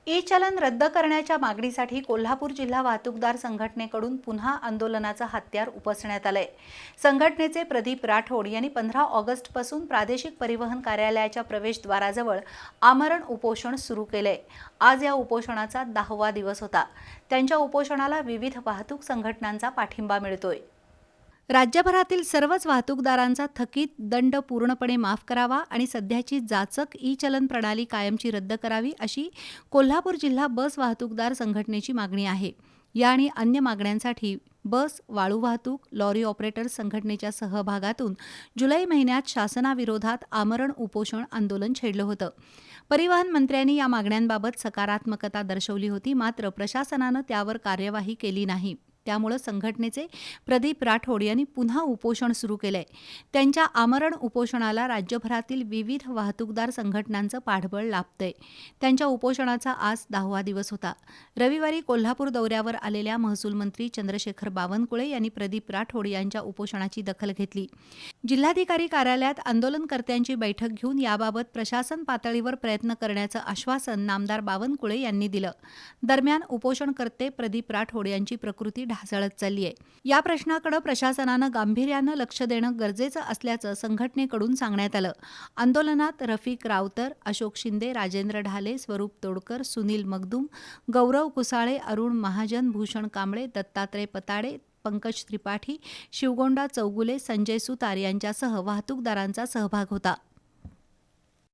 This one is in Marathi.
ई-चलन रद्द करण्याच्या मागणीसाठी कोल्हापूर जिल्हा वाहतूकदार संघटनेकडून पुन्हा आंदोलनाचं हत्यार उपसण्यात आलंय। संघटनेचे प्रदीप राठोड यांनी 15 ऑगस्टपासून प्रादेशिक परिवहन कार्यालयाच्या प्रवेशद्वाराजवळ आमरण उपोषण सुरू केलंय। आज या उपोषणाचा 10वा दिवस होता। त्यांच्या उपोषणाला विविध वाहतूक संघटनांचा पाठिंबा मिळतोय। राज्यभरातील सर्वच वाहतूकदारांचा थकीत दंड पूर्णपणे माफ करावा आणि सध्याची जाचक ई-चलन प्रणाली कायमची रद्द करावी अशी कोल्हापूर जिल्हा बस वाहतूकदार संघटनेची मागणी आहे। या आणि अन्य मागण्यांसाठी बस, वाळू वाहतूक, लॉरी ऑपरेटर संघटनेच्या सहभागातून जुलै महिन्यात शासनाविरोधात आमरण उपोषण आंदोलन छेडलं होतं। परिवहन मंत्र्यांनी या मागण्यांबाबत सकारात्मकता दर्शवली होती, मात्र प्रशासनानं त्यावर कार्यवाही केली नाही। त्यामुळे संघटनेचे प्रदीप राठोड यांनी पुन्हा उपोषण सुरू केलंय। त्यांच्या आमरण उपोषणाला राज्यभरातील विविध वाहतूकदार संघटनांचं पाठबळ लाभतंय। त्यांच्या उपोषणाचा आज 10वा दिवस होता। रविवारी कोल्हापूर दौऱ्यावर आलेल्या महसूल मंत्री चंद्रशेखर बावनकुळे यांनी प्रदीप राठोड यांच्या उपोषणाची दखल घेतली। जिल्हाधिकारी कार्यालयात आंदोलनकर्त्यांची बैठक घेऊन याबाबत प्रशासन पातळीवर प्रयत्न करण्याचं आश्वासन नामदार बावनकुळे यांनी दिलं। दरम्यान उपोषणकर्ते प्रदीप राठोड यांची प्रकृती ढासळत चालली आहे। या प्रश्नाकडे प्रशासनानं गांभीर्यानं लक्ष देणं गरजेचं असल्याचं संघटनेकडून सांगण्यात आलं। आंदोलनात रफिक रावतर, अशोक शिंदे, राजेंद्र ढाले, स्वरूप तोडकर, सुनील मगदूम, गौरव कुसाळे, अरुण महाजन, भूषण कांबळे, दत्तात्रय पताडे, पंकज त्रिपाठी, शिवगोंडा चौगुले, संजय सुतार यांच्यासह वाहतूकदारांचा सहभाग होता।